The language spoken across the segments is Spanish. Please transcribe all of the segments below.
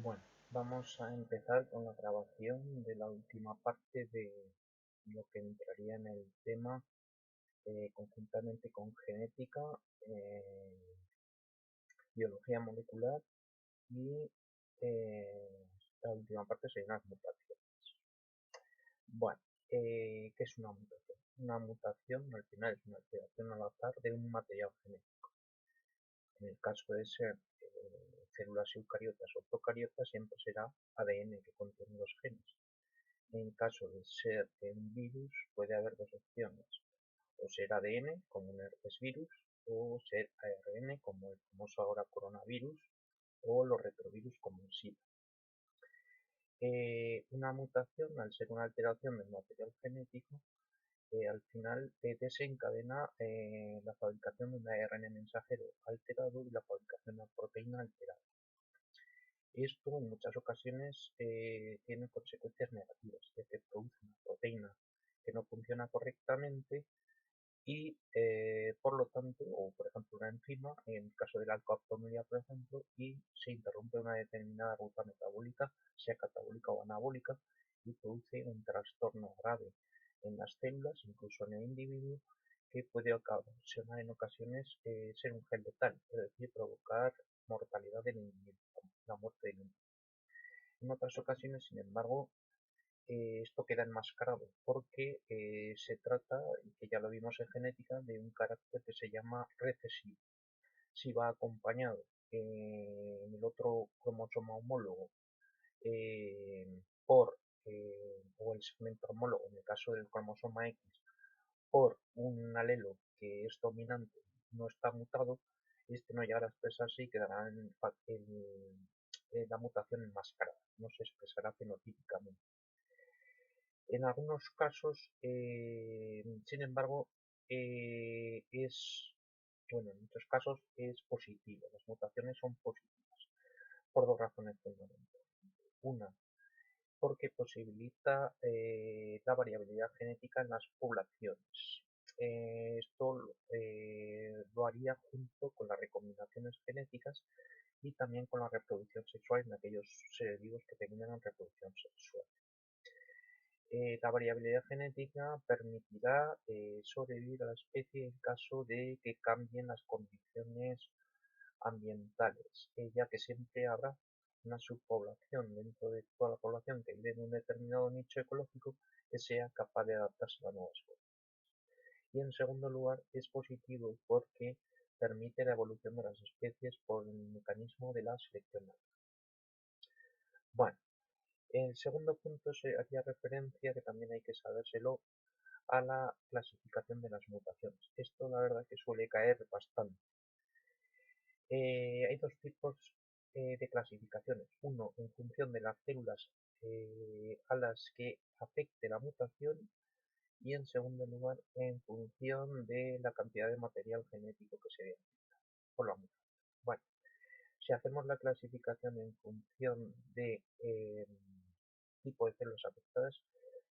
Bueno, vamos a empezar con la grabación de la última parte de lo que entraría en el tema conjuntamente con genética, eh, biología molecular y la última parte serían las mutaciones. Bueno, ¿qué es una mutación? Una mutación al final es una alteración al azar de un material genético. En el caso de ser células eucariotas o procariotas siempre será ADN que contiene los genes. En caso de ser un virus, puede haber dos opciones: o ser ADN, como un herpes virus, o ser ARN, como el famoso ahora coronavirus, o los retrovirus, como el SIDA. Una mutación, al ser una alteración del material genético, al final desencadena la fabricación de un ARN mensajero alterado y la fabricación de una proteína alterada. Esto en muchas ocasiones tiene consecuencias negativas, ya que produce una proteína que no funciona correctamente y por lo tanto, o por ejemplo una enzima, en el caso de la alcohol, por ejemplo, y se interrumpe una determinada ruta metabólica, sea catabólica o anabólica, y produce un trastorno grave en las células, incluso en el individuo, que puede ocasionar en ocasiones ser un gen letal, es decir, provocar mortalidad del individuo, la muerte del individuo. En otras ocasiones, sin embargo, esto queda enmascarado porque se trata, y que ya lo vimos en genética, de un carácter que se llama recesivo. Si va acompañado en el otro cromosoma homólogo eh, o el segmento homólogo, en el caso del cromosoma X, por un alelo que es dominante, no está mutado, este no llegará a expresarse y quedará en la mutación enmascarada, no se expresará fenotípicamente. En algunos casos, sin embargo, en muchos casos es positivo. Las mutaciones son positivas por dos razones fundamentales. Una, porque posibilita la variabilidad genética en las poblaciones. Esto lo haría junto con las recombinaciones genéticas y también con la reproducción sexual en aquellos seres vivos que tengan reproducción sexual. La variabilidad genética permitirá sobrevivir a la especie en caso de que cambien las condiciones ambientales, ya que siempre habrá una subpoblación dentro de toda la población que vive en un determinado nicho ecológico que sea capaz de adaptarse a la nueva especie. Y en segundo lugar, es positivo porque permite la evolución de las especies por el mecanismo de la selección natural. Bueno, el segundo punto se hacía referencia, que también hay que sabérselo, a la clasificación de las mutaciones. Esto la verdad que suele caer bastante. Hay dos tipos de clasificaciones. Uno, en función de las células a las que afecte la mutación, y en segundo lugar, en función de la cantidad de material genético que se vea por la mutación. Bueno, si hacemos la clasificación en función de tipo de células afectadas,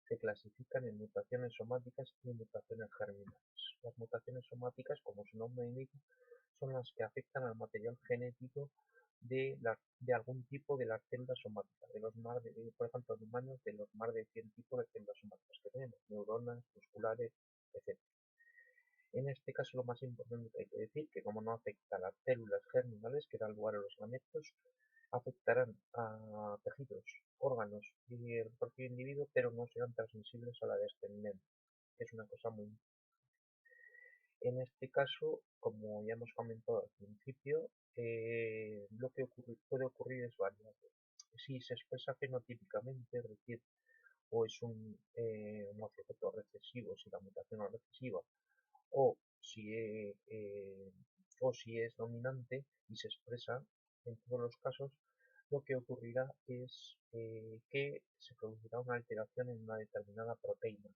se clasifican en mutaciones somáticas y mutaciones germinales. Las mutaciones somáticas, como su nombre indica, son las que afectan al material genético de algún tipo de las células somáticas, por ejemplo, en humanos, de los más de 100 tipos de células somáticas que tenemos, neuronas, musculares, etc. En este caso, lo más importante que hay que decir, que como no afecta a las células germinales que dan lugar a los gametos, afectarán a tejidos, órganos y el propio individuo, pero no serán transmisibles a la descendencia, que es una cosa muy importante. En este caso, como ya hemos comentado al principio, lo que puede ocurrir es variable. Si se expresa fenotípicamente, es decir, o es un homocigoto recesivo, si la mutación es recesiva, o si, o si es dominante y se expresa en todos los casos, lo que ocurrirá es que se producirá una alteración en una determinada proteína.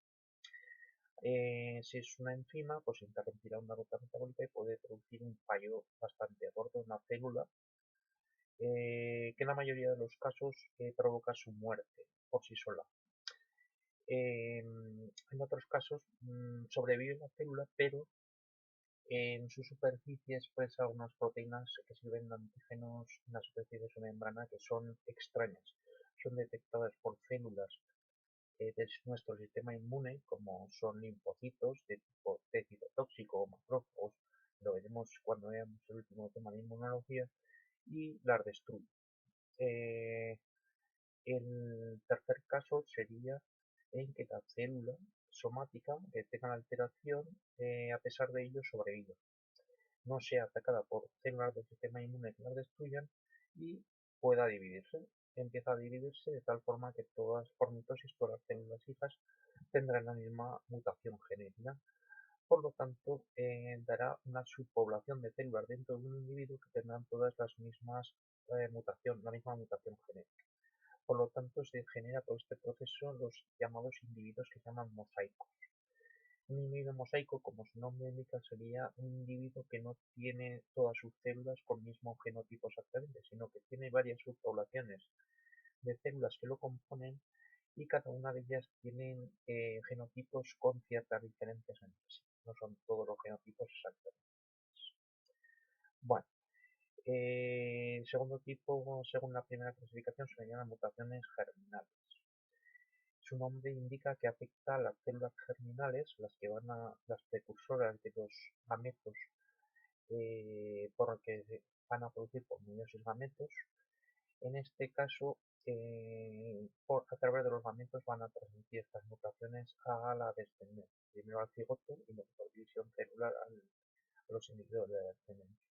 Si es una enzima, pues interrumpirá una ruta metabólica y puede producir un fallo bastante gordo en la célula, que en la mayoría de los casos provoca su muerte por sí sola. En otros casos sobrevive la célula, pero En su superficie expresa unas proteínas que sirven de antígenos en la superficie de su membrana que son extrañas. Son detectadas por células de nuestro sistema inmune, como son linfocitos de tipo T citotóxico o macrófagos, lo veremos cuando veamos el último tema de inmunología, y las destruye. El tercer caso sería en que la célula somática que tenga la alteración, a pesar de ello, sobreviva. No sea atacada por células del sistema inmune que las destruyan y pueda dividirse. Empieza a dividirse de tal forma que todas, por mitosis, todas las células hijas tendrán la misma mutación genética. Por lo tanto, dará una subpoblación de células dentro de un individuo que tendrán todas las mismas la misma mutación genética. Por lo tanto, se genera por este proceso los llamados individuos que se llaman mosaicos. Un individuo mosaico, como su nombre indica, sería un individuo que no tiene todas sus células con el mismo genotipo exactamente, sino que tiene varias subpoblaciones de células que lo componen y cada una de ellas tienen genotipos con ciertas diferencias entre sí. No son todos los genotipos exactamente. Bueno, el segundo tipo, según la primera clasificación, se le llaman mutaciones germinales. Su nombre indica que afecta a las células germinales, las precursoras de los gametos, por lo que van a producir por meiosis gametos. En este caso, a través de los gametos van a transmitir estas mutaciones a la descendencia, primero al cigoto y luego por división celular a los individuos de la descendencia.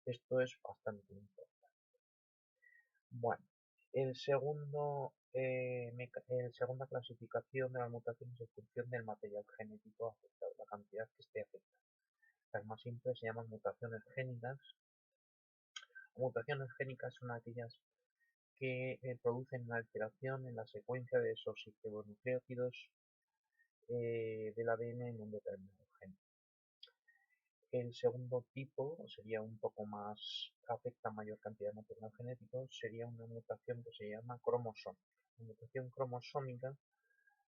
Esto es bastante importante. Bueno, la segunda clasificación de las mutaciones es en función del material genético afectado, la cantidad que esté afectada. Las más simples se llaman mutaciones génicas. Mutaciones génicas son aquellas que producen una alteración en la secuencia de esos nucleótidos del ADN en un determinado gen. El segundo tipo sería un poco más, afecta a mayor cantidad de material genético, sería una mutación que se llama cromosómica. La mutación cromosómica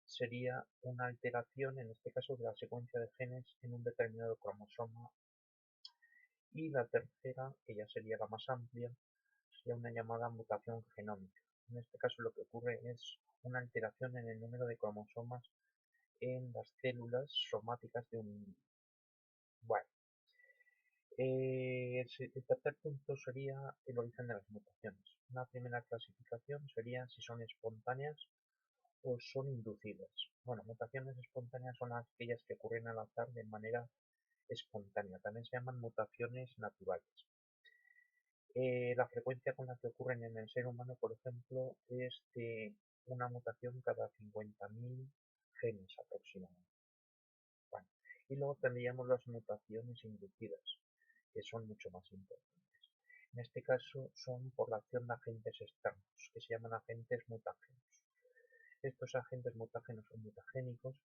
sería una alteración, en este caso, de la secuencia de genes en un determinado cromosoma. Y la tercera, que ya sería la más amplia, sería una llamada mutación genómica. En este caso lo que ocurre es una alteración en el número de cromosomas en las células somáticas de un individuo. Bueno, el tercer punto sería el origen de las mutaciones. Una primera clasificación sería si son espontáneas o son inducidas. Bueno, mutaciones espontáneas son aquellas que ocurren al azar de manera espontánea. También se llaman mutaciones naturales. La frecuencia con la que ocurren en el ser humano, por ejemplo, es de una mutación cada 50.000 genes aproximadamente. Bueno, y luego tendríamos las mutaciones inducidas, que son mucho más importantes. En este caso son por la acción de agentes externos, que se llaman agentes mutágenos. Estos agentes mutágenos o mutagénicos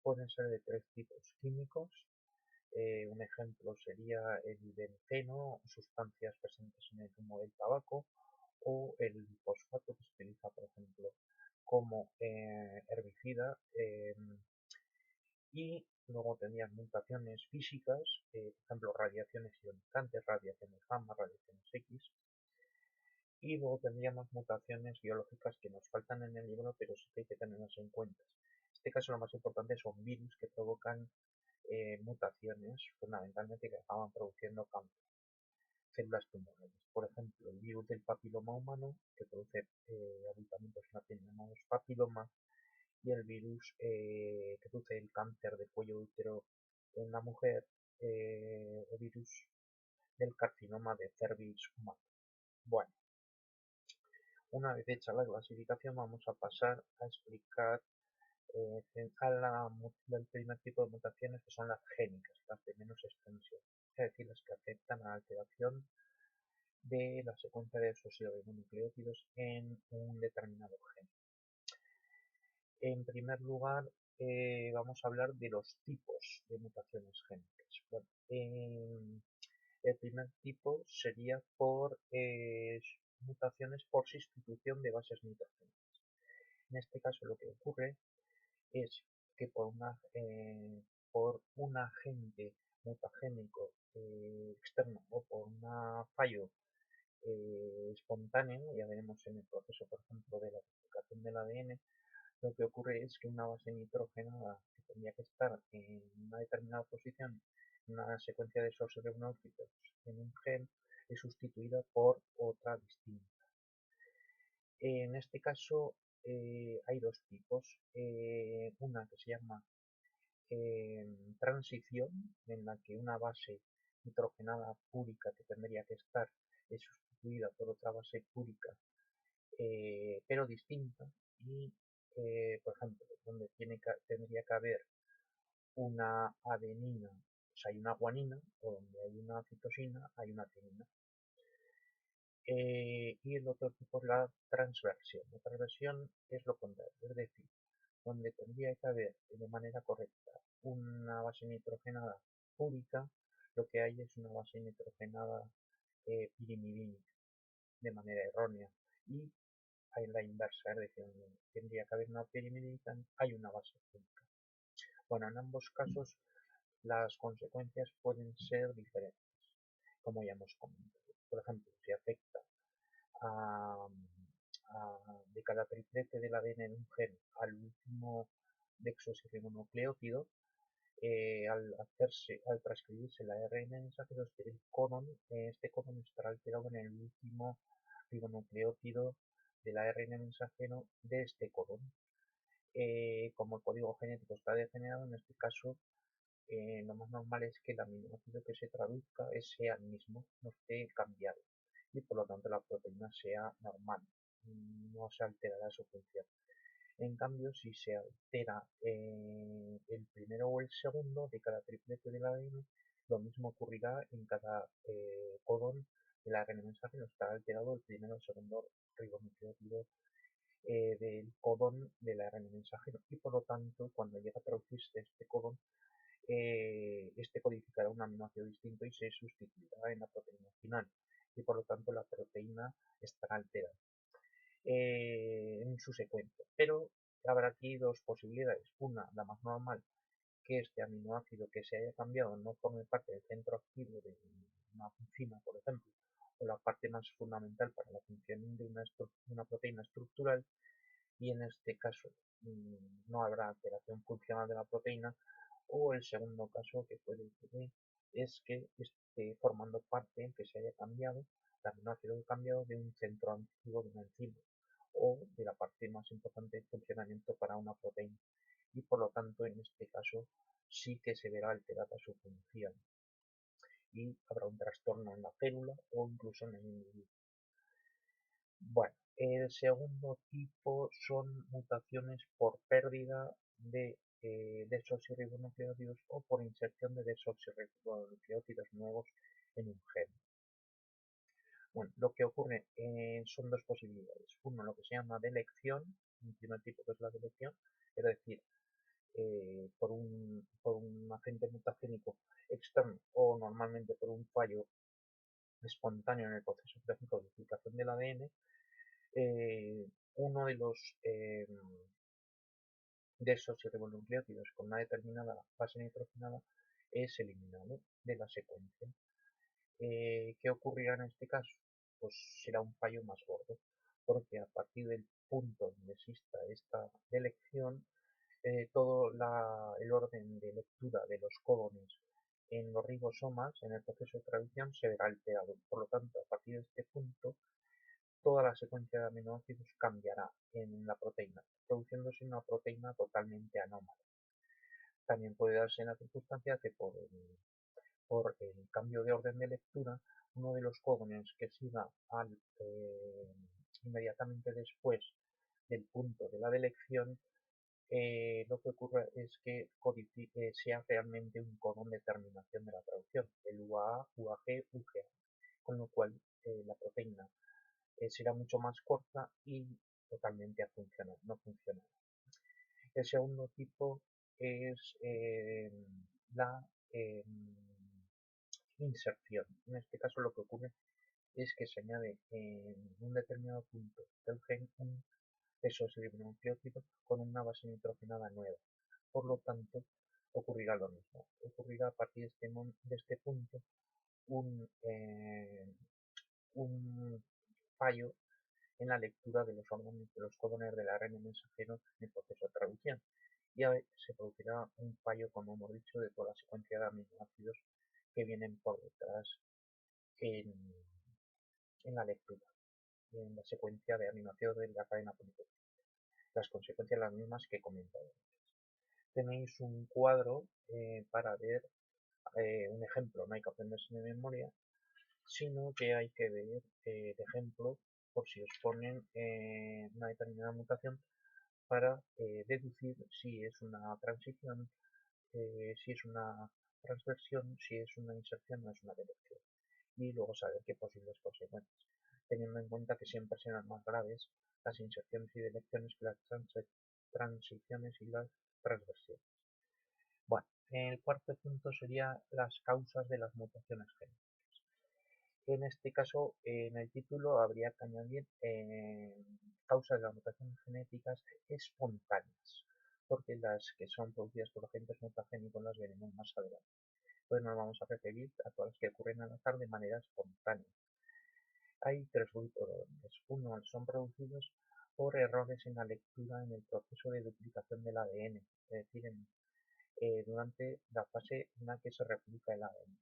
pueden ser de tres tipos: químicos. Un ejemplo sería el benceno, sustancias presentes en el humo del tabaco, o el fosfato, que se utiliza, por ejemplo, como herbicida. Y luego tendrían mutaciones físicas, por ejemplo, radiaciones ionizantes, radiaciones gamma, radiaciones X. Y luego tendríamos mutaciones biológicas que nos faltan en el libro, pero sí que hay que tenerlas en cuenta. En este caso, lo más importante son virus que provocan mutaciones, fundamentalmente que acaban produciendo cáncer, células tumorales. Por ejemplo, el virus del papiloma humano, que produce abultamientos llamados papiloma, y el virus que produce el cáncer de cuello de útero en la mujer, o virus del carcinoma de cervix humano. Bueno, una vez hecha la clasificación, vamos a pasar a explicar el primer tipo de mutaciones, que son las génicas, las de menos extensión, es decir, las que afectan a la alteración de la secuencia de esos nucleótidos en un determinado gen. En primer lugar, vamos a hablar de los tipos de mutaciones génicas. Bueno, el primer tipo sería por mutaciones por sustitución de bases nitrogénicas. En este caso, lo que ocurre es que por un agente mutagénico externo o por un fallo espontáneo, ya veremos en el proceso, por ejemplo, de la replicación del ADN, lo que ocurre es que una base nitrogenada que tendría que estar en una determinada posición, en una secuencia de esos ribonucleótidos en un gen, es sustituida por otra distinta. En este caso hay dos tipos, una que se llama transición, en la que una base nitrogenada púrica que tendría que estar es sustituida por otra base púrica pero distinta y por ejemplo donde tendría que haber una adenina pues hay una guanina o donde hay una citosina hay una timina. Y el otro tipo es la transversión. La transversión es lo contrario, es decir, donde tendría que haber de manera correcta una base nitrogenada púrica, lo que hay es una base nitrogenada pirimidínica de manera errónea y hay la inversa, es decir, donde tendría que haber una pirimidina, hay una base púrica. Bueno, en ambos casos las consecuencias pueden ser diferentes, como ya hemos comentado. Por ejemplo, si afecta a, de cada triplete del ADN de un gen al último desoxirribonucleótido, al transcribirse la ARN mensajero, este códon estará alterado en el último ribonucleótido del ARN mensajero de este códon. Como el código genético está degenerado, en este caso lo más normal es que el aminoácido que se traduzca sea el mismo, no esté cambiado y por lo tanto la proteína sea normal, no se alterará su función. En cambio, si se altera el primero o el segundo de cada triplete del ADN, lo mismo ocurrirá en cada códon del ARN mensajero. Estará alterado el primero o el segundo ribonucleótido del códon del ARN mensajero y por lo tanto cuando llega a traducirse este códon este codificará un aminoácido distinto y se sustituirá en la proteína final y por lo tanto la proteína estará alterada en su secuencia. Pero habrá aquí dos posibilidades. Una, la más normal, que este aminoácido que se haya cambiado no forme parte del centro activo de una enzima, por ejemplo, o la parte más fundamental para la función de una proteína estructural, y en este caso no habrá alteración funcional de la proteína, o el segundo caso que puede ocurrir es que esté formando parte, que se haya cambiado, el aminoácido cambiado de un centro activo de una enzima o de la parte más importante de funcionamiento para una proteína y por lo tanto en este caso sí que se verá alterada su función y habrá un trastorno en la célula o incluso en el individuo. Bueno, el segundo tipo son mutaciones por pérdida de desoxirribonucleótidos o por inserción de desoxirribonucleótidos nuevos en un gen. Bueno, lo que ocurre son dos posibilidades. Uno, lo que se llama delección, un primer tipo que es la delección, es decir, por un agente mutagénico externo o normalmente por un fallo espontáneo en el proceso, por ejemplo, de duplicación del ADN, uno de los desoxirribonucleótidos con una determinada base nitrogenada es eliminado de la secuencia. ¿Qué ocurrirá en este caso? Pues será un fallo más gordo, porque a partir del punto donde exista esta delección, todo el orden de lectura de los códones en los ribosomas, en el proceso de traducción, se verá alterado. Por lo tanto, a partir de este punto, toda la secuencia de aminoácidos cambiará en la proteína, produciéndose una proteína totalmente anómala. También puede darse en la circunstancia que por el cambio de orden de lectura, uno de los códones que siga inmediatamente después del punto de la delección, lo que ocurre es que sea realmente un códon de terminación de la traducción, el UAA, UAG, UGA, con lo cual la proteína será mucho más corta y totalmente no funcionará. El segundo tipo es la inserción. En este caso lo que ocurre es que se añade en un determinado punto del gen un desoxirribonucleótido con una base nitrogenada nueva. Por lo tanto, ocurrirá lo mismo. Ocurrirá a partir de este punto un fallo en la lectura de los códones del ARN mensajero en el proceso de traducción. Y se producirá un fallo, como hemos dicho, de toda la secuencia de aminoácidos que vienen por detrás en, la lectura, en la secuencia de aminoácidos de la cadena polipeptídica. Las consecuencias las mismas que he comentado. Tenéis un cuadro para ver un ejemplo, no hay que aprenderse de memoria, sino que hay que ver el ejemplo por si os ponen una determinada mutación para deducir si es una transición, si es una transversión, si es una inserción o es una deleción. Y luego saber qué posibles consecuencias, teniendo en cuenta que siempre serán más graves las inserciones y delecciones que las transiciones y las transversiones. Bueno, el cuarto punto sería las causas de las mutaciones genéticas. En este caso, en el título habría que añadir causas de las mutaciones genéticas espontáneas, porque las que son producidas por agentes mutagénicos las veremos más adelante. Pues nos vamos a referir a todas las que ocurren al azar de manera espontánea. Hay tres grupos de errores. Uno, son producidos por errores en la lectura en el proceso de duplicación del ADN, es decir, durante la fase en la que se replica el ADN.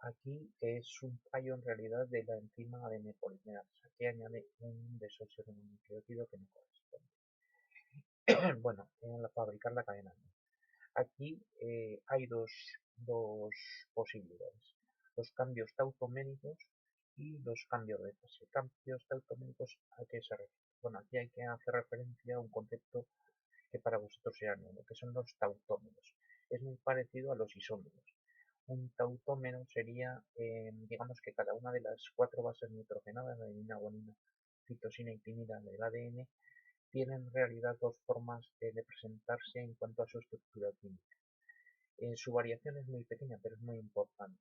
Aquí es un fallo en realidad de la enzima ADN polimerasa, que añade un desoxirribonucleótido que no corresponde. Bueno, en fabricar la cadena. Aquí hay dos posibilidades: los cambios tautoméricos y los cambios de fase. Cambios tautoméricos, ¿a qué se refiere? Bueno, aquí hay que hacer referencia a un concepto que para vosotros será nuevo, que son los tautómeros. Es muy parecido a los isómeros. Un tautómero sería, digamos que cada una de las 4 bases nitrogenadas, adenina, guanina, citosina y timida del ADN, tiene en realidad dos formas de presentarse en cuanto a su estructura química. Su variación es muy pequeña, pero es muy importante.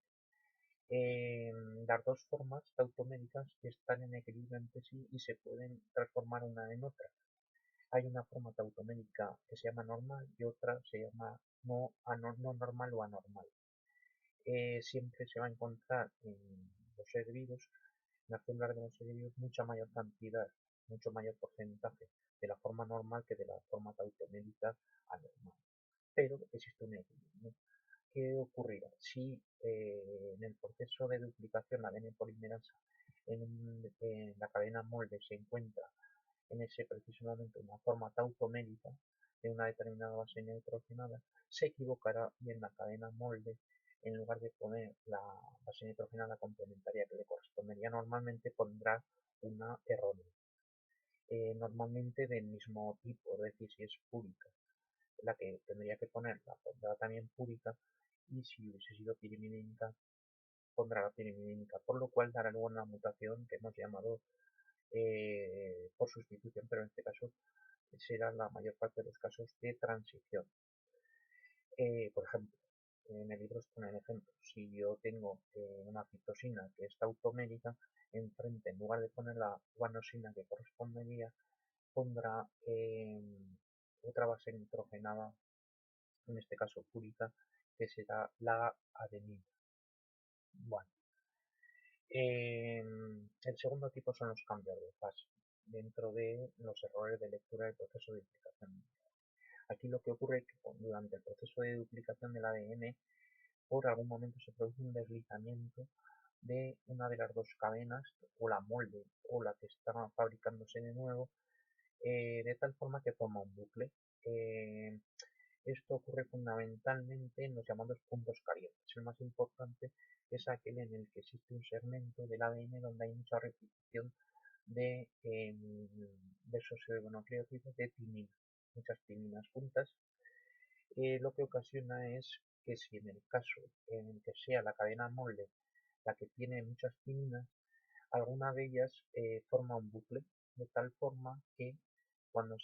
Las dos formas tautoméricas están en equilibrio entre sí y se pueden transformar una en otra. Hay una forma tautomérica que se llama normal y otra se llama no normal o anormal. Siempre se va a encontrar en los seres vivos, en las células de los seres vivos, mucha mayor cantidad, mucho mayor porcentaje de la forma normal que de la forma tautomérica anormal. Pero existe un equilibrio. ¿Qué ocurrirá si en el proceso de duplicación la ADN polimerasa en la cadena molde se encuentra en ese preciso momento una forma tautomérica de una determinada base nitrogenada? Se equivocará y en la cadena molde, en lugar de poner la base nitrogenada complementaria que le correspondería normalmente, pondrá una errónea, normalmente del mismo tipo, es decir, si es púrica, la que tendría que poner la pondrá también púrica, y si hubiese sido pirimidínica pondrá la pirimidínica, por lo cual dará luego una mutación que hemos llamado por sustitución, pero en este caso será la mayor parte de los casos de transición. Por ejemplo, en el libro os pone el ejemplo: si yo tengo una citosina que es tautomérica, enfrente, en lugar de poner la guanosina que correspondería, pondrá otra base nitrogenada, en este caso púrica, que será la adenina. Bueno, el segundo tipo son los cambios de fase, dentro de los errores de lectura del proceso de duplicación. Aquí lo que ocurre es que durante el proceso de duplicación del ADN, por algún momento se produce un deslizamiento de una de las dos cadenas, o la molde o la que está fabricándose de nuevo, de tal forma que forma un bucle. Esto ocurre fundamentalmente en los llamados puntos calientes. El más importante es aquel en el que existe un segmento del ADN donde hay mucha repetición de esos ribonucleótidos de timina, muchas timinas juntas. Lo que ocasiona es que si en el caso en el que sea la cadena molde la que tiene muchas timinas, alguna de ellas forma un bucle, de tal forma que cuando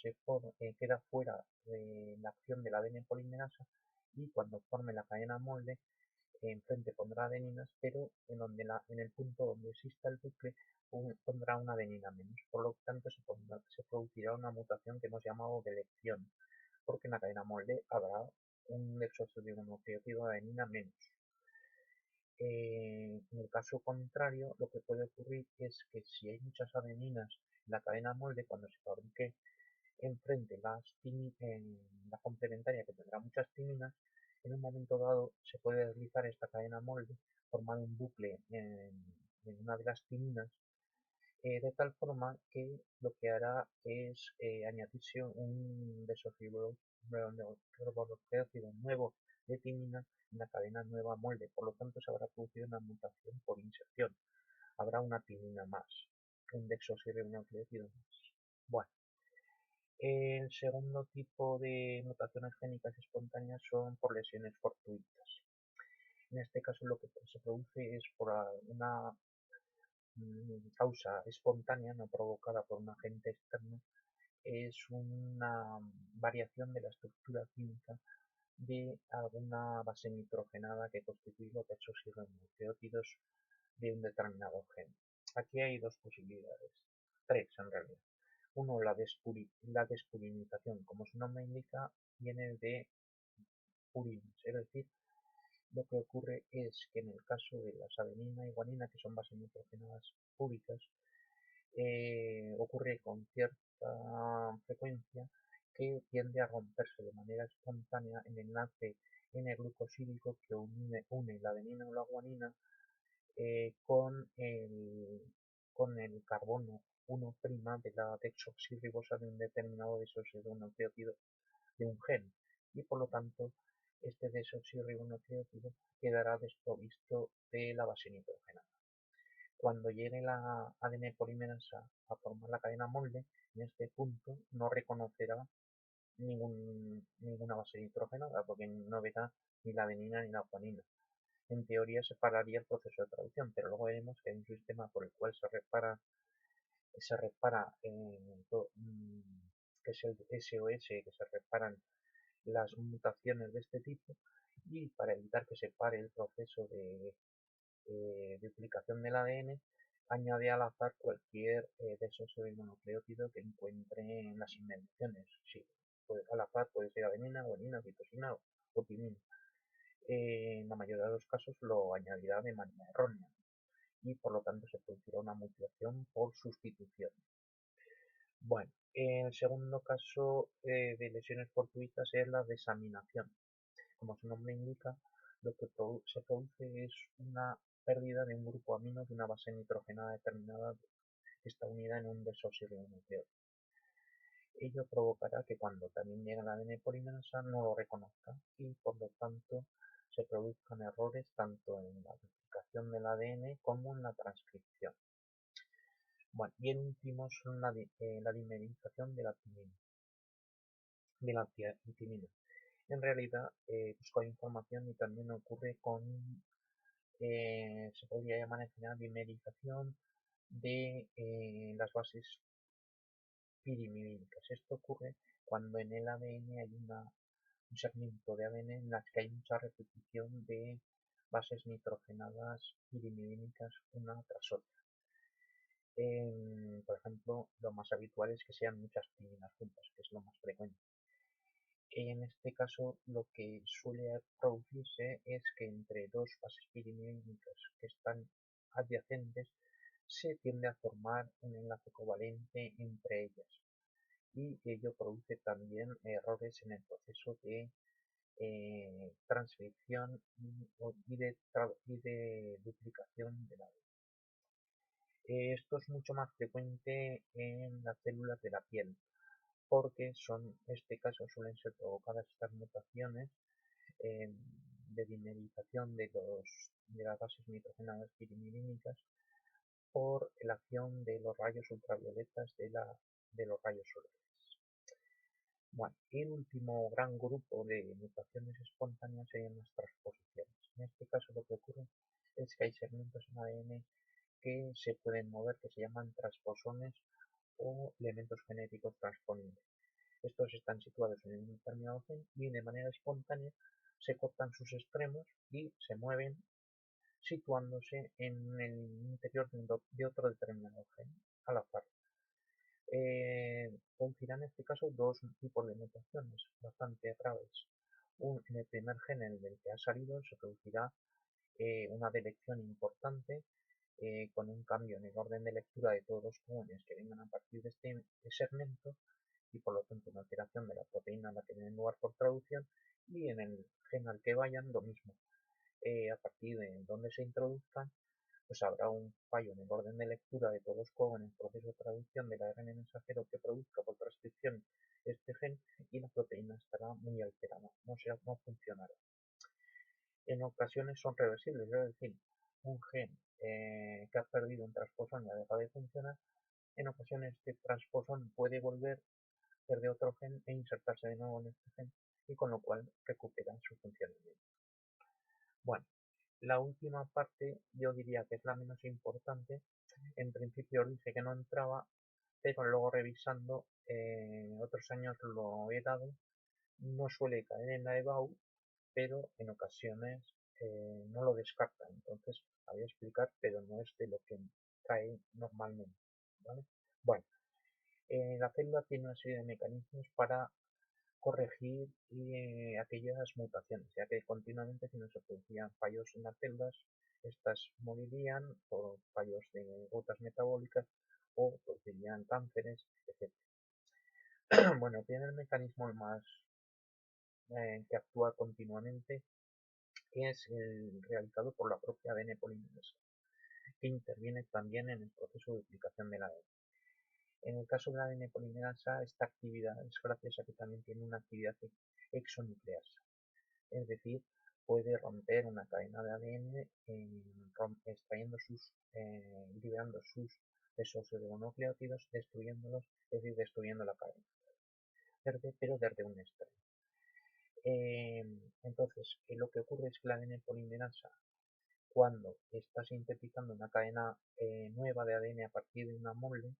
queda fuera de la acción del ADN polimerasa, y cuando forme la cadena molde, enfrente pondrá adeninas, pero en el punto donde exista el bucle pondrá una adenina menos. Por lo tanto, se producirá una mutación que hemos llamado delección, porque en la cadena molde habrá un desoxirribonucleótido de adenina menos. En el caso contrario, lo que puede ocurrir es que si hay muchas adeninas en la cadena molde, cuando se fabrique enfrente la complementaria que tendrá muchas timinas, en un momento dado se puede deslizar esta cadena molde, formar un bucle en una de las timinas, de tal forma que lo que hará es añadirse un desoxirribonucleótido nuevo de timina en la cadena nueva molde. Por lo tanto, se habrá producido una mutación por inserción. Habrá una timina más, un desoxirribonucleótido más. Bueno, el segundo tipo de mutaciones génicas espontáneas son por lesiones fortuitas. En este caso lo que se produce es por una causa espontánea, no provocada por un agente externo, es una variación de la estructura química de alguna base nitrogenada que constituye los desoxirribonucleótidos de un determinado gen. Aquí hay dos posibilidades, tres en realidad. Uno, la despurinización, como su nombre indica, viene de purinas, es decir, lo que ocurre es que en el caso de las adenina y guanina, que son bases nitrogenadas púricas, ocurre con cierta frecuencia que tiende a romperse de manera espontánea el enlace N-glucosídico que une la adenina o la guanina con el carbono 1' de la desoxirribosa de un determinado desoxirribonucleótido de un gen, y por lo tanto este desoxirribonucleótido quedará desprovisto de la base nitrogenada. Cuando llegue la ADN polimerasa a formar la cadena molde, en este punto no reconocerá ninguna base nitrogenada porque no verá ni la adenina ni la guanina. En teoría se pararía el proceso de traducción, pero luego veremos que hay un sistema por el cual se repara que es el SOS, que se reparan las mutaciones de este tipo, y para evitar que se pare el proceso de duplicación del ADN, añade al azar cualquier desoxirribonucleótido que encuentre en las inmediaciones. Sí, al azar puede ser adenina, guanina, citosina o timina. En la mayoría de los casos lo añadirá de manera errónea y por lo tanto se producirá una mutación por sustitución. Bueno, el segundo caso de lesiones fortuitas es la desaminación. Como su nombre indica, lo que se produce es una pérdida de un grupo amino de una base nitrogenada determinada que está unida en un desoxirribonucleótido. Ello provocará que cuando también llegue la ADN polimerasa no lo reconozca y por lo tanto se produzcan errores tanto en la duplicación del ADN como en la transcripción. Bueno, y el último son la dimerización de la timina. En realidad busco información y también ocurre con, se podría llamar en general dimerización de las bases pirimidínicas. Esto ocurre cuando en el ADN hay un segmento de ADN en las que hay mucha repetición de bases nitrogenadas pirimidínicas una tras otra. Por ejemplo, lo más habitual es que sean muchas timinas juntas, que es lo más frecuente. En este caso, lo que suele producirse es que entre dos bases pirimidínicas que están adyacentes se tiende a formar un enlace covalente entre ellas, y ello produce también errores en el proceso de transcripción y de duplicación de la ADN. Esto es mucho más frecuente en las células de la piel, porque en este caso suelen ser provocadas estas mutaciones de dimerización de las bases nitrogenadas pirimidínicas por la acción de los rayos ultravioletas de los rayos solares. Bueno, el último gran grupo de mutaciones espontáneas serían las transposiciones. En este caso lo que ocurre es que hay segmentos en ADN que se pueden mover, que se llaman transposones o elementos genéticos transponibles. Estos están situados en un determinado gen y de manera espontánea se cortan sus extremos y se mueven situándose en el interior de otro determinado gen al azar. Producirá en este caso dos tipos de mutaciones bastante graves. en el primer gen en el que ha salido se producirá una delección importante con un cambio en el orden de lectura de todos los cones que vengan a partir de este segmento y por lo tanto una alteración de la proteína a la que tienen lugar por traducción, y en el gen al que vayan lo mismo. A partir de donde se introduzcan, pues habrá un fallo en el orden de lectura de todos los codos en el proceso de traducción del ARN mensajero que produzca por transcripción este gen, y la proteína estará muy alterada, no funcionará. En ocasiones son reversibles, es decir, un gen que ha perdido un transposón y ha dejado de funcionar, en ocasiones este transposón puede volver, perder otro gen e insertarse de nuevo en este gen, y con lo cual recupera su funcionamiento. Bueno, la última parte yo diría que es la menos importante. En principio dice que no entraba, pero luego revisando otros años lo he dado. No suele caer en la EBAU, pero en ocasiones no lo descarta. Entonces, la voy a explicar, pero no es de lo que cae normalmente, ¿vale? Bueno, la célula tiene una serie de mecanismos para corregir aquellas mutaciones, ya que continuamente, si no se producían fallos en las células, estas morirían por fallos de rutas metabólicas o producirían cánceres, etc. Bueno, tiene el mecanismo más que actúa continuamente, que es el realizado por la propia ADN polimerasa, que interviene también en el proceso de duplicación del ADN. En el caso de la ADN polimerasa, esta actividad es gracias a que también tiene una actividad exonucleasa, es decir, puede romper una cadena de ADN extrayendo liberando sus desoxirribonucleótidos, destruyéndolos, es decir, destruyendo la cadena, pero desde un extremo. Entonces, lo que ocurre es que la ADN polimerasa, cuando está sintetizando una cadena nueva de ADN a partir de una molde,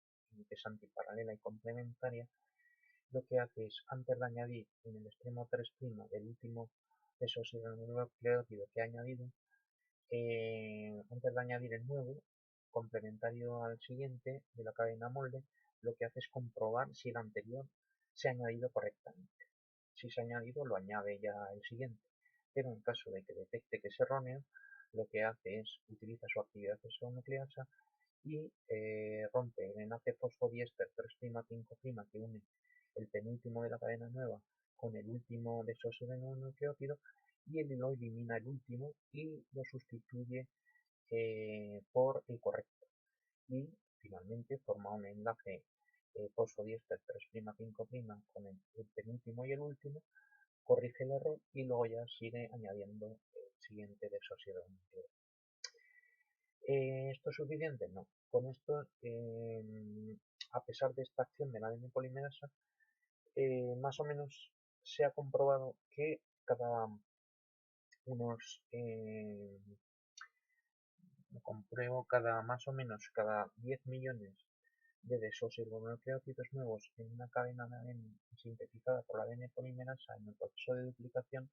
que es antiparalela y complementaria, lo que hace es, antes de añadir en el extremo 3' del último desoxirribonucleótido que ha añadido, antes de añadir el nuevo, complementario al siguiente de la cadena molde, lo que hace es comprobar si el anterior se ha añadido correctamente. Si se ha añadido, lo añade ya el siguiente, pero en caso de que detecte que es erróneo, lo que hace es utiliza su actividad exonucleasa y rompe el enlace fosfodiéster 3'-5' que une el penúltimo de la cadena nueva con el último desoxirribonucleótido, y él lo elimina el último y lo sustituye por el correcto, y finalmente forma un enlace fosfodiéster 3'-5' con el penúltimo y el último, corrige el error y luego ya sigue añadiendo el siguiente desoxirribonucleótido. ¿Esto es suficiente? No. Con esto, a pesar de esta acción de la ADN polimerasa, más o menos se ha comprobado que cada más o menos cada 10 millones de desoxirribonucleótidos nuevos en una cadena de ADN sintetizada por la ADN polimerasa en el proceso de duplicación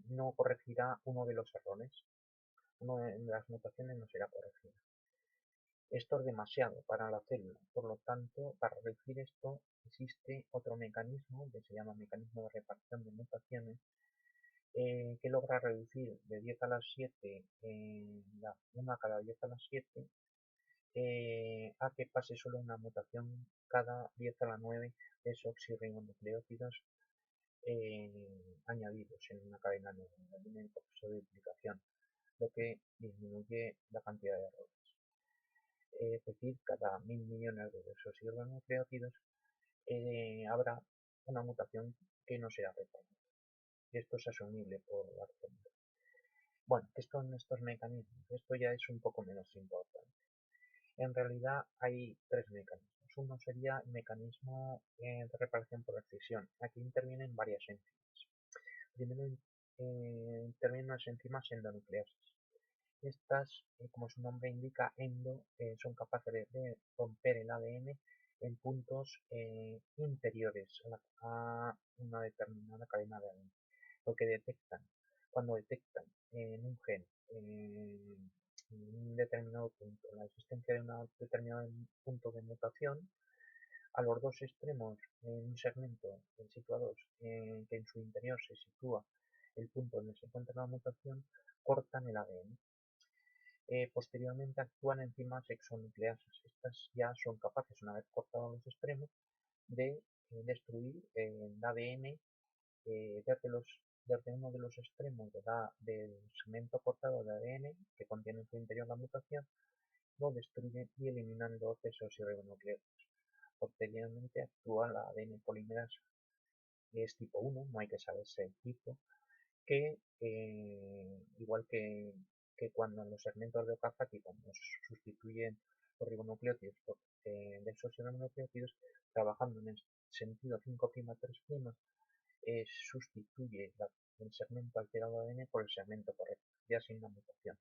no corregirá uno de los errores. Una de las mutaciones no será corregida. Esto es demasiado para la célula, por lo tanto, para reducir esto existe otro mecanismo que se llama mecanismo de repartición de mutaciones, que logra reducir de 10 a la 7, una cada 10 a la 7, a que pase solo una mutación cada 10 a la 9 desoxirribonucleótidos añadidos en una cadena nueva en el proceso de duplicación, lo que disminuye la cantidad de errores. Es decir, cada 1000 millones de desoxirribonucleótidos habrá una mutación que no será reparada. Esto es asumible por la célula. Bueno, ¿qué son estos mecanismos? Esto ya es un poco menos importante. En realidad hay tres mecanismos. Uno sería el mecanismo de reparación por excisión. Aquí intervienen varias enzimas. Primero intervienen las enzimas endonucleasas. Estas, como su nombre indica, son capaces de romper el ADN en puntos interiores a una determinada cadena de ADN. Lo que detectan, cuando detectan en un gen en un determinado punto la existencia de un determinado punto de mutación, A los dos extremos en un segmento situados que en su interior se sitúa el punto donde se encuentra la mutación, cortan el ADN. Posteriormente actúan enzimas exonucleasas. Estas ya son capaces, una vez cortados los extremos, de destruir el ADN desde uno de los extremos del segmento cortado de ADN que contiene en su interior la mutación, lo destruyen y eliminan los desoxirribonucleótidos. Posteriormente actúa la ADN polimerasa, que es tipo 1, no hay que saberse el tipo, que igual que cuando en los segmentos de Okazaki, cuando sustituyen los ribonucleótidos por desoxirribonucleótidos, trabajando en el sentido 5'3', sustituye el segmento alterado de ADN por el segmento correcto, ya sin la mutación.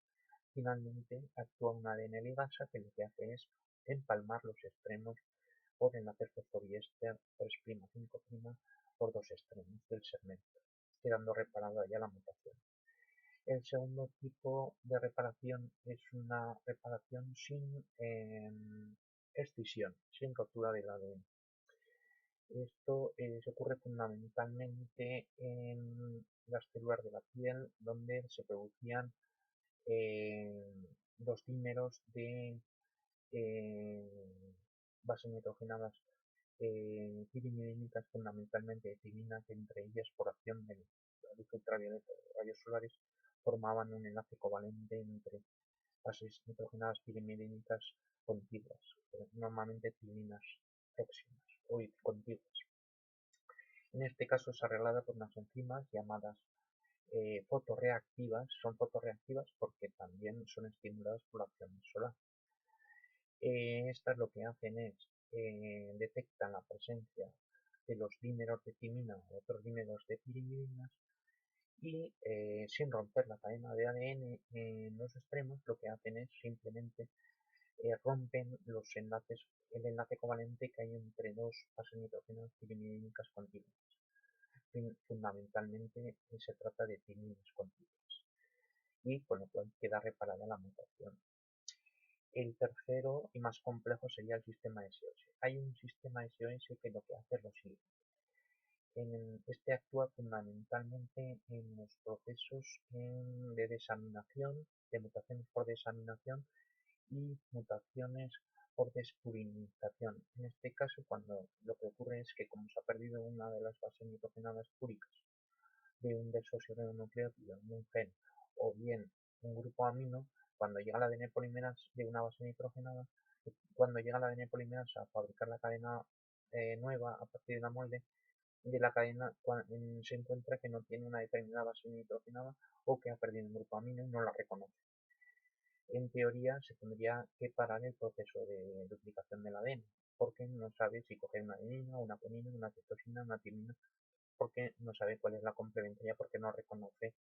Finalmente, actúa una ADN ligasa que lo que hace es empalmar los extremos por enlaces fosfodiéster 3'5' por dos extremos del segmento, quedando reparada ya la mutación. El segundo tipo de reparación es una reparación sin escisión, sin rotura del ADN. Esto se ocurre fundamentalmente en las células de la piel, donde se producían los dímeros de bases nitrogenadas pirimidínicas, fundamentalmente timina, que entre ellas por acción de la luz ultravioleta de rayos solares formaban un enlace covalente entre bases nitrogenadas pirimidínicas contiguas, normalmente timinas próximas o contiguas. En este caso es arreglada por unas enzimas llamadas fotorreactivas. Son fotorreactivas porque también son estimuladas por la acción solar. Estas lo que hacen es detectan la presencia de los dímeros de timina o otros dímeros de pirimidinas y sin romper la cadena de ADN en los extremos, lo que hacen es simplemente rompen el enlace covalente que hay entre dos bases nitrogenadas pirimidínicas contiguas. Fundamentalmente se trata de timinas contiguas y con lo cual queda reparada la mutación. El tercero y más complejo sería el sistema SOS. Hay un sistema SOS que lo que hace es lo siguiente. Este actúa fundamentalmente en los procesos de desaminación, de mutaciones por desaminación y mutaciones por despurinización. En este caso, cuando lo que ocurre es que como se ha perdido una de las bases nitrogenadas púricas de un desoxirribonucleótido en un gen o bien un grupo amino, cuando llega la ADN polimerasa de una base nitrogenada, cuando llega la ADN polimerasa a fabricar la cadena nueva a partir de la molde de la cadena, se encuentra que no tiene una determinada base nitrogenada o que ha perdido un grupo amino y no la reconoce. En teoría se tendría que parar el proceso de duplicación del ADN, porque no sabe si coger una adenina, una guanina, una citosina, una timina, porque no sabe cuál es la complementaria, porque no reconoce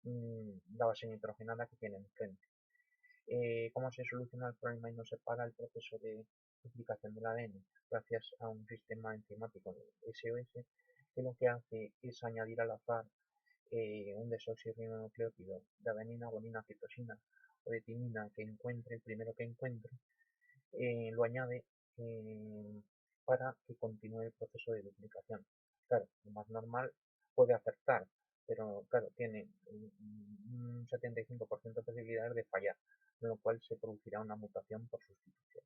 la base nitrogenada que tiene enfrente. ¿Cómo se soluciona el problema y no se para el proceso de duplicación del ADN? Gracias a un sistema enzimático de SOS que lo que hace es añadir al azar un desoxirribonucleótido de adenina, guanina, citosina o de timina que encuentre, el primero que encuentre, lo añade para que continúe el proceso de duplicación. Claro, lo más normal puede acertar, pero claro, tiene un 75% de posibilidades de fallar, con lo cual se producirá una mutación por sustitución.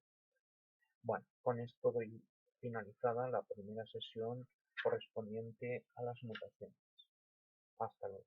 Bueno, con esto doy finalizada la primera sesión correspondiente a las mutaciones. Hasta luego.